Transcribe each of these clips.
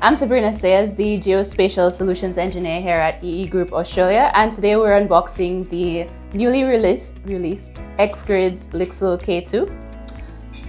I'm Sabrina Sayers, the Geospatial Solutions Engineer here at EE Group Australia, and today we're unboxing the newly released XGRIDS Lixel K2.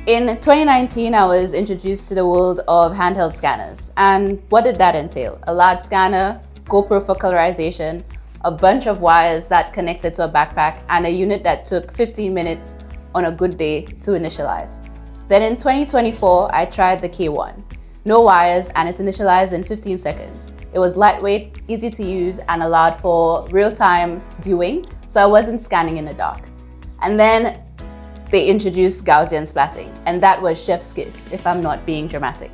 In 2019, I was introduced to the world of handheld scanners, and what did that entail? A large scanner, GoPro for colorization, a bunch of wires that connected to a backpack, and a unit that took 15 minutes on a good day to initialize. Then in 2024, I tried the K1. No wires, and it's initialized in 15 seconds. It was lightweight, easy to use, and allowed for real-time viewing, so I wasn't scanning in the dark. And then they introduced Gaussian splatting, and that was chef's kiss, if I'm not being dramatic.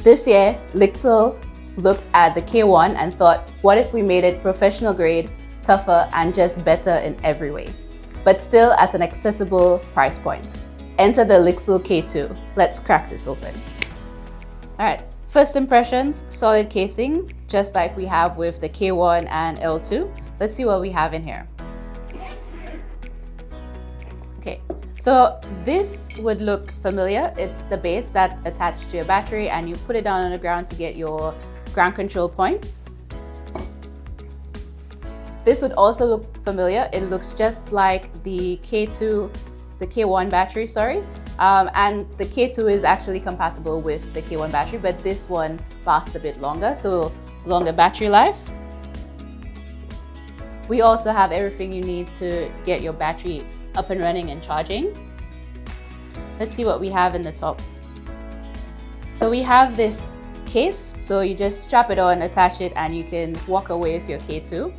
This year, Lixel looked at the K1 and thought, what if we made it professional grade, tougher, and just better in every way, but still at an accessible price point. Enter the Lixel K2. Let's crack this open. All right, first impressions, solid casing, just like we have with the K1 and L2. Let's see what we have in here. Okay, so this would look familiar. It's the base that's attached to your battery, and you put it down on the ground to get your ground control points. This would also look familiar. It looks just like the K1 battery, and the K2 is actually compatible with the K1 battery, but this one lasts a bit longer, so longer battery life. We also have everything you need to get your battery up and running and charging. Let's see what we have in the top. So we have this case, so you just strap it on, attach it, and you can walk away with your K2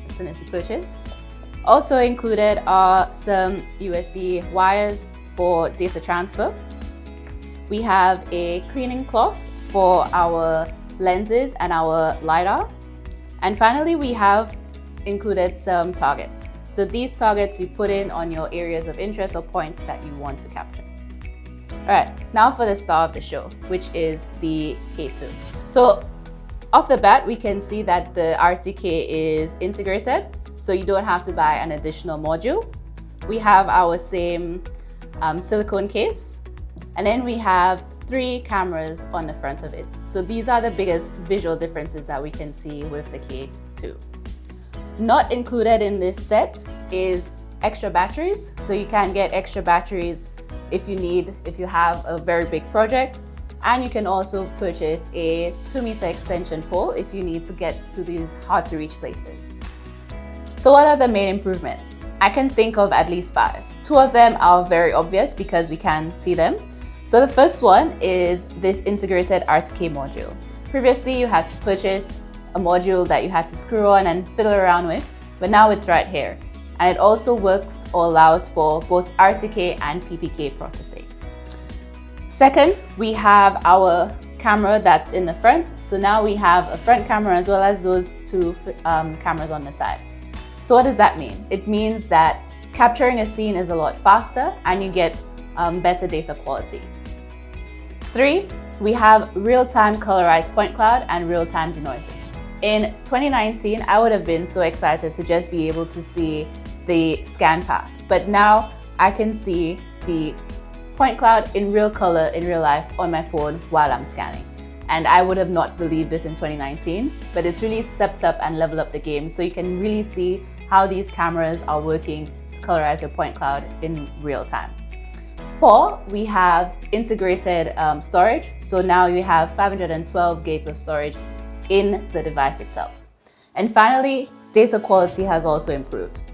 as soon as you purchase. Also included are some USB wires for data transfer. We have a cleaning cloth for our lenses and our LiDAR. And finally, we have included some targets. So these targets you put in on your areas of interest or points that you want to capture. All right, now for the star of the show, which is the K2. So off the bat, we can see that the RTK is integrated, so you don't have to buy an additional module. We have our same silicone case, and then we have 3 cameras on the front of it. So these are the biggest visual differences that we can see with the K2. Not included in this set is extra batteries. So you can get extra batteries if you have a very big project, and you can also purchase a 2-meter extension pole if you need to get to these hard to reach places. So what are the main improvements? I can think of at least 5. 2 of them are very obvious because we can see them. So the first one is this integrated RTK module. Previously, you had to purchase a module that you had to screw on and fiddle around with, but now it's right here. And it also works or allows for both RTK and PPK processing. Second, we have our camera that's in the front. So now we have a front camera as well as those 2 cameras on the side. So what does that mean? It means that capturing a scene is a lot faster and you get better data quality. 3, we have real-time colorized point cloud and real-time denoising. In 2019, I would have been so excited to just be able to see the scan path, but now I can see the point cloud in real color, in real life on my phone while I'm scanning. And I would have not believed this in 2019, but it's really stepped up and leveled up the game, so you can really see how these cameras are working to colorize your point cloud in real time. 4, we have integrated storage. So now you have 512 gigs of storage in the device itself. And finally, data quality has also improved.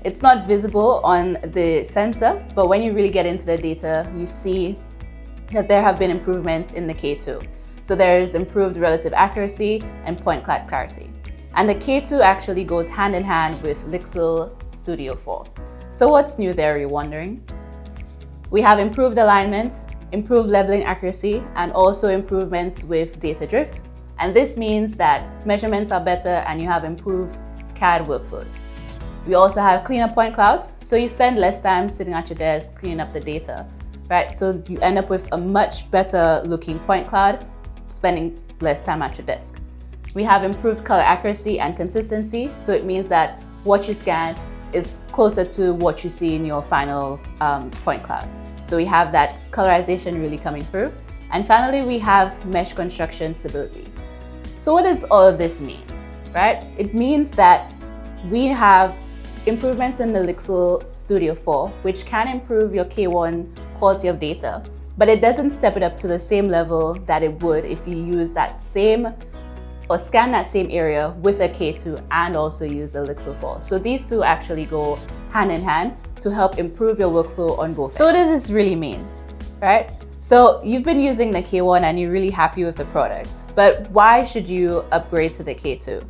It's not visible on the sensor, but when you really get into the data, you see that there have been improvements in the K2. So there is improved relative accuracy and point cloud clarity. And the K2 actually goes hand in hand with Liixel Studio 4. So what's new there, you're wondering? We have improved alignment, improved leveling accuracy, and also improvements with data drift. And this means that measurements are better and you have improved CAD workflows. We also have cleaner point clouds, so you spend less time sitting at your desk cleaning up the data, right? So you end up with a much better looking point cloud, spending less time at your desk. We have improved color accuracy and consistency, so it means that what you scan is closer to what you see in your final point cloud. So we have that colorization really coming through, And finally, we have mesh construction stability. So what does all of this mean, right? It means that we have improvements in the Liixel Studio 4, which can improve your K1 quality of data, but it doesn't step it up to the same level that it would if you use that same or scan that same area with a K2 and also use the Lixel 4. So these two actually go hand in hand to help improve your workflow on both. So what does this really mean, right? So you've been using the K1 and you're really happy with the product, but why should you upgrade to the K2?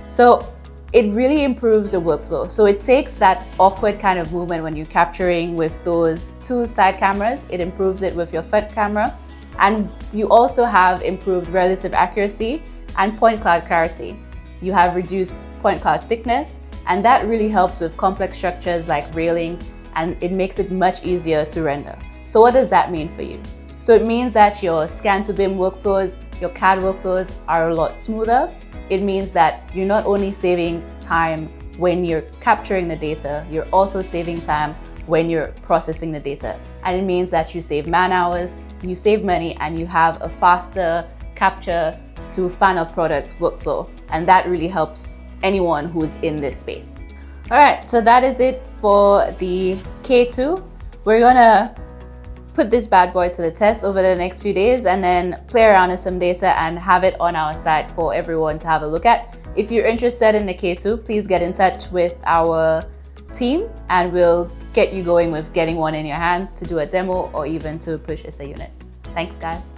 So it really improves the workflow. So it takes that awkward kind of movement when you're capturing with those two side cameras, it improves it with your front camera. And you also have improved relative accuracy and point cloud clarity. You have reduced point cloud thickness, and that really helps with complex structures like railings, and it makes it much easier to render. So what does that mean for you? So it means that your scan to BIM workflows, your CAD workflows are a lot smoother. It means that you're not only saving time when you're capturing the data, you're also saving time when you're processing the data. And it means that you save man hours, you save money, and you have a faster capture to final product workflow. And that really helps anyone who's in this space. All right, so that is it for the K2. We're gonna put this bad boy to the test over the next few days and then play around with some data and have it on our site for everyone to have a look at. If you're interested in the K2, please get in touch with our team and we'll get you going with getting one in your hands to do a demo or even to push as a unit. Thanks, guys.